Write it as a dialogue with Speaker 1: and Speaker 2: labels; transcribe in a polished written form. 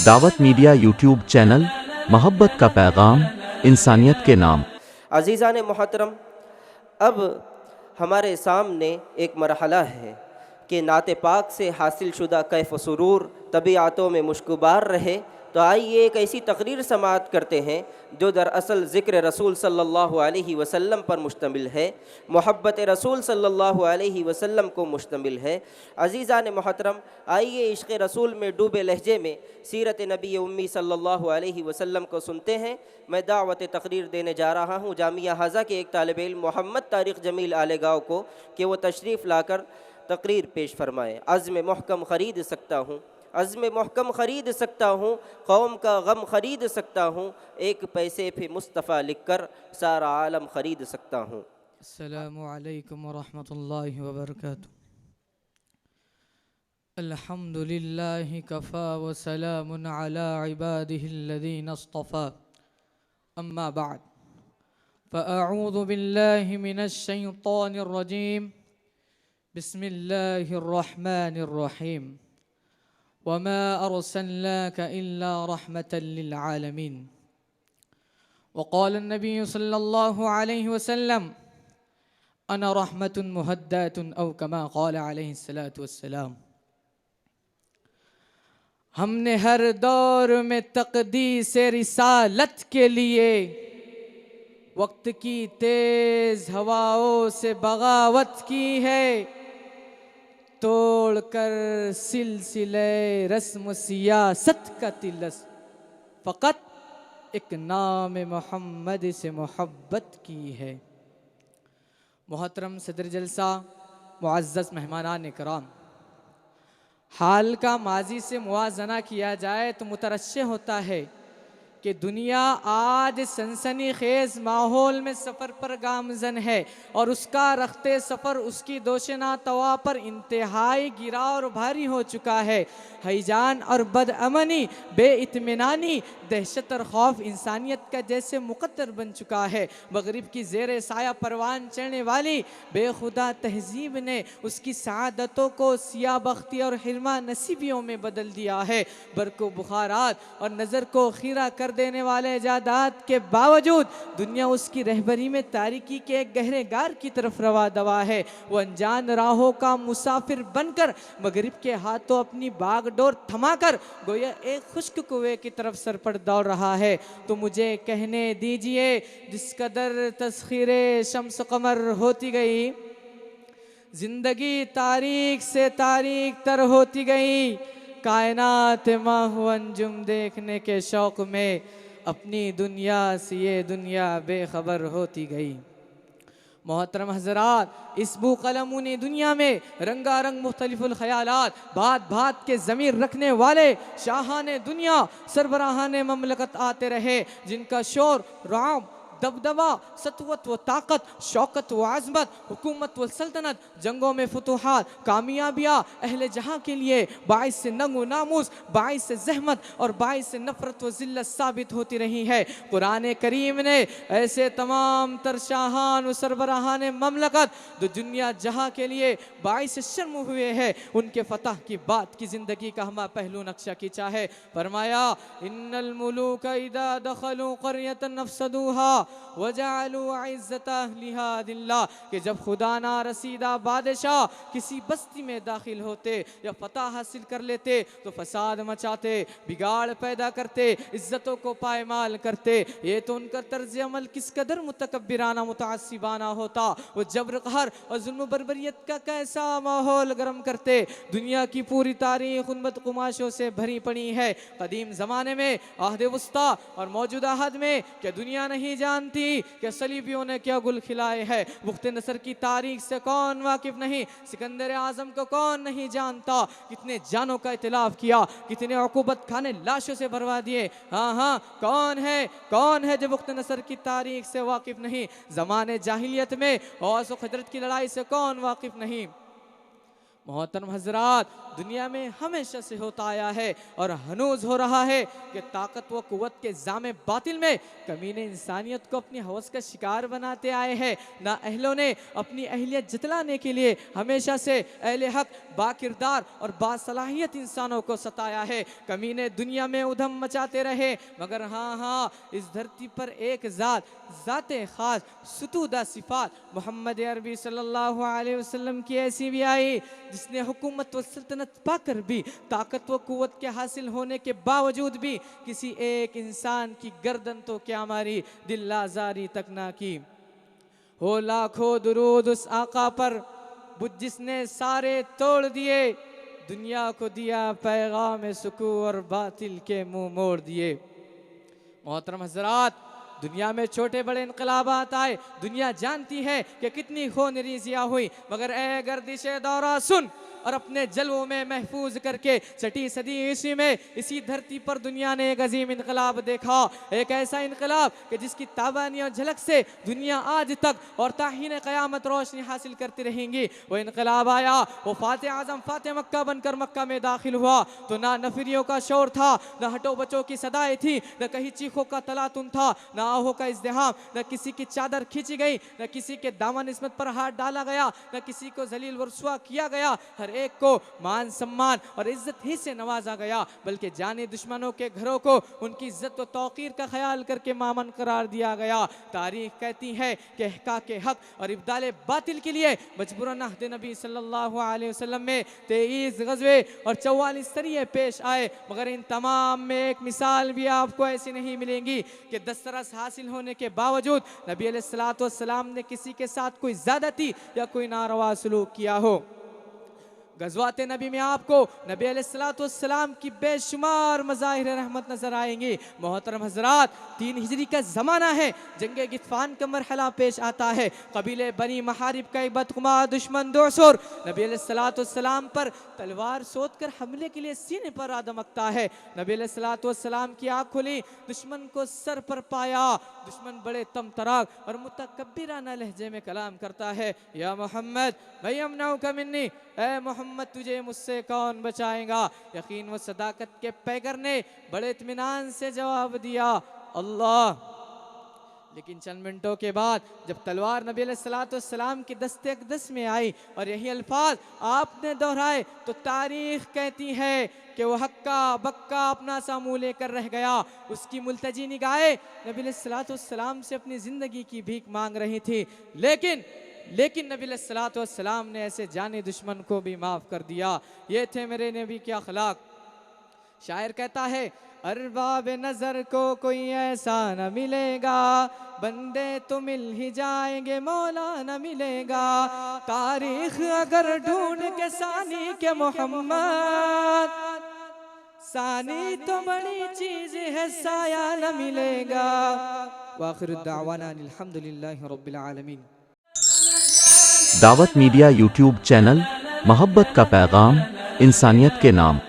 Speaker 1: दावत media YouTube channel, मोहब्बत का पैगाम, इंसानियत के नाम।
Speaker 2: अज़ीज़ान मोहतरम, अब हमारे सामने एक मरहला है कि नाते पाक से हासिल शुदा कैफ व सुरूर तबीआतों में मुश्कुबार रहे। तो आइए एक ऐसी तकरीर समाअत करते हैं जो दरअसल ज़िक्र रसूल सल्लल्लाहु अलैहि वसल्लम पर मुश्तमिल है, मोहब्बत रसूल सल्लल्लाहु अलैहि वसल्लम को मुश्तमिल है। अज़ीज़ान मोहतरम, आइए इश्क़ रसूल में डूबे लहजे में सीरत नबी उम्मी सल्लल्लाहु अलैहि वसल्लम को सुनते हैं। मैं दावत तकरीर देने जा रहा हूँ जामिया हाज़ा के एक तालिब इल्म मोहम्मद तारिक जमील आलेगाँव को कि वो तशरीफ़ लाकर तकरीर पेश फरमाएँ। अज़्म महकम ख़रीद सकता हूँ, अज़्म महकम ख़रीद सकता हूँ, कौम का गम ख़रीद सकता हूँ, एक पैसे पे मुस्तफ़ा लिख कर सारा आलम ख़रीद सकता हूँ।
Speaker 3: अस्सलामु अलैकुम वरहमतुल्लाहि वबरकातुहू। अल्हम्दुलिल्लाहि कफ़ा व सलामुन अला इबादिहिल्लज़ीना इस्तफ़ा, अम्मा बाद, फ़अऊज़ु बिल्लाहि मिनश शैतानिर रजीम, बिस्मिल्लाहिर रहमानिर रहीम। वमा अर्सलनाका इल्ला रहमतल लिल आलमीन। वक़ाल नबी सल्लल्लाहु अलैहि वसल्लम, अना रहमतुन मुहद्दतुन औ कमा क़ाल अलैहिस्सलातु वस्सलाम। हमने हर दौर में तक़दीस रिसालत के लिए वक्त की तेज हवाओं से बगावत की है, तोड़कर सिलसिले रस्म सियासत का तिलस, फ़कत एक नाम मोहम्मद से मोहब्बत की है। मोहतरम सदर जलसा, मुअज़्ज़ज़ मेहमानान कराम, हाल का माजी से मुवाज़ना किया जाए तो मुतरश्शे होता है कि दुनिया आज सनसनी खेज माहौल में सफ़र पर गामज़न है और उसका रखते सफ़र उसकी दोशना तवा पर इंतहाई गिरा और भारी हो चुका है। हैजान और बदअमनी, बेइत्मीनानी, दहशत और खौफ इंसानियत का जैसे मुकद्दर बन चुका है। मगरिब की ज़ेर साया परवान चढ़ने वाली बेखुदा तहजीब ने उसकी सआदतों को सिया बख्ती और हिरमा नसीबियों में बदल दिया है। बरको बुखारात और नज़र को खीरा कर देने वाले इजादात के बावजूद दुनिया उसकी रहबरी में तारीकी के एक गहरे गार की तरफ रवा दवा है। वो अनजान राहों का मुसाफिर बनकर मगरिब के हाथों अपनी बागडोर थमाकर गोया एक खुश्क कुएं की तरफ सर पर दौड़ रहा है। तो मुझे कहने दीजिए, जिस कदर तस्खीरे शम्स कमर होती गई, जिंदगी तारीख से तारीख तर होती गई, कायनात माहू अंजुम देखने के शौक़ में अपनी दुनिया से ये दुनिया बेखबर होती गई। मोहतरम हज़रात, इस बुकलमुनी दुनिया में रंगारंग मुख्तलिफुल ख़यालात, बात बात के ज़मीर रखने वाले शाहाने दुनिया, सरबराहाने ममलकत आते रहे, जिनका शोर राम दबदबा, सतवत व ताकत, शौकत व आज़मत, हुकूमत व सल्तनत, जंगों में फतूहात, कामयाबियाँ अहले जहाँ के लिए बाइस से नंग व नामूस, बाइस से जहमत और बाइस से नफ़रत व ज़िल्लत साबित होती रही है। कुरान करीम ने ऐसे तमाम तर शाहान व सरबराहान ममलकत जो दुनिया जहाँ के लिए बाइस शर्म हुए हैं, उनके फ़तह की बात की ज़िंदगी का हमा पहलू नक्शा खींचा है। फरमाया, इन्नल मुलूक इदा दखलू क़र्यतन अफ़सदूहा वजालू इज़्ज़त अहलिहा दिल्ला, कि जब खुदा ना रसीदा बादशाह किसी बस्ती में दाखिल होते या फतह हासिल कर लेते तो फसाद मचाते, बिगाड़ पैदा करते, इज्जतों को पायमाल करते। ये तो उनका तर्ज अमल किस कदर मुतकब्बिराना मुतअस्सिबाना होता। वो जबर कहर और जुल्म बर्बरियत का कैसा माहौल गर्म करते। दुनिया की पूरी तारीख उन बदकुमाशों से भरी पड़ी है। कदीम ज़माने में, आहद वस्ता और मौजूदा हद में, क्या दुनिया नहीं जानती कि सलीबियों ने क्या गुल खिलाए हैं। मुख्त नसर की तारीख से कौन वाकिफ नहीं, सिकंदर आजम को कौन नहीं जानता। कितने जानों का इतलाफ किया, कितने उकूबत खाने लाशों से भरवा दिए। हाँ हाँ, कौन है जो मुख्त नसर की तारीख से वाकिफ नहीं। ज़माने जाहिलियत में औस व खजरत की लड़ाई से कौन वाकिफ नहीं। मोहतरम हजरात, दुनिया में हमेशा से होता आया है और हनूज हो रहा है कि ताकत व कुव्वत के जामे बातिल में कमीने इंसानियत को अपनी हवस का शिकार बनाते आए हैं। ना अहलों ने अपनी अहलियत जतलाने के लिए हमेशा से अहले हक, बाकिरदार और बासलाहियत इंसानों को सताया है। कमीने दुनिया में उधम मचाते रहे, मगर हाँ, इस धरती पर एक ज़ाते ख़ास सुतूदा सिफात मोहम्मद अरबी सल्लल्लाहु अलैहि वसल्लम की ऐसी भी आई जिसने हुकूमत व सल्तनत पाकर भी, ताकत व कुव्वत के हासिल होने के बावजूद भी किसी एक इंसान की गर्दन तो क्या मारी, दिल आज़ारी तक ना की। हो लाखों दुरूद उस आका पर जिसने सारे तोड़ दिए, दुनिया को दिया पैगाम सुकून और बातिल के मुंह मोड़ दिए। मोहतरम हजरात, दुनिया में छोटे बड़े इनकलाबात आए, दुनिया जानती है कि कितनी खून रेज़ियाँ हुई, मगर ए गर्दिशे दौरा सुन और अपने जलवों में महफूज करके छठी सदी ईस्वी में इसी धरती पर दुनिया ने एक अजीम इनकलाब देखा। एक ऐसा इनकलाब कि जिसकी ताबानी और झलक से दुनिया आज तक और ताहीन क़यामत रोशनी हासिल करती रहेंगी। वो इनकलाब आया, वो फ़ातिह आज़म फ़ातिह मक्का बनकर मक्का में दाखिल हुआ तो ना नफरियों का शोर था, ना हटो बच्चों की सदाएं थी, न कहीं चीखों का तलातुन था, न आहों का इज़्दिहाम, न किसी की चादर खींची गई, न किसी के दामन इस्मत पर हाथ डाला गया, न किसी को जलील व रुस्वा किया गया। हर एक को मान सम्मान और इज्जत ही से नवाजा गया, बल्कि जाने दुश्मनों के घरों को उनकी इज्जत व तौकीर का ख्याल करके मामन करार दिया गया। तारीख कहती है कि इहक़ाक़ हक़ और इब्दाल बातिल के लिए मजबूरन अहद नबी सल्लल्लाहु अलैहि वसल्लम में 23 गज़वे और 44 सरिये पेश आए, मगर इन तमाम में एक मिसाल भी आपको ऐसी नहीं मिलेंगी कि दस्तरस हासिल होने के बावजूद नबी अलैहिस्सलातु वस्सलाम ने किसी के साथ कोई ज़्यादती या कोई नारवा सलूक किया हो। गज़वात नबी में आपको नबी अलैहिस्सलातु वस्सलाम की बेशुमार मज़ाहिर रहमत नज़र आएंगे। मोहतरम हज़रात, 3 हिजरी का ज़माना है, जंगे गितफ़ान का मरहला पेश आता है। कबीले बनी महारिब का एक बदखुमार दुश्मन दोसर नबी अलैहिस्सलातु वस्सलाम पर तलवार सोच कर हमले के लिए सीने पर आ दमकता है। नबी अलैहिस्सलातु वस्सलाम की आँख खुली, दुश्मन को सर पर पाया। दुश्मन बड़े तमतराक और मुतकब्बिराना लहजे में कलाम करता है, या मोहम्मद मैं यमनऊका मिन्नी, ऐ मोहम्मद तुझे मुझसे कौन बचाएगा। यकीन व सदाकत के पैगर ने बड़े इत्मीनान से जवाब दिया, अल्लाह। लेकिन चंद मिनटों के बाद जब तलवार नबी अलैहिस्सलातु वस्सलाम की दस्ते अक़दस में आई और यही अल्फाज आपने दोहराए, तो तारीख कहती है कि वह हक्का बक्का अपना सा मुँह लेकर रह गया। उसकी मुल्तजी निगाहें नबी अलैहिस्सलातु वस्सलाम से अपनी ज़िंदगी की भीख मांग रही थी, लेकिन नबी अलैहिस्सलातु वस्सलाम ने ऐसे जाने दुश्मन को भी माफ़ कर दिया। ये थे मेरे नबी के अखलाक। शायर कहता है, अरबाब नज़र को कोई ऐसा न मिलेगा, बंदे तो मिल ही जाएंगे, मौला न मिलेगा। तारीख अगर ढूंढ के सानी के मोहम्मद, सानी तो बड़ी चीज़ है, साया न मिलेगा। वाखिर दावाना अल्हम्दुलिल्लाहि रब्बिल आलमीन।
Speaker 1: दावत मीडिया यूट्यूब चैनल, मोहब्बत का पैगाम, इंसानियत के नाम।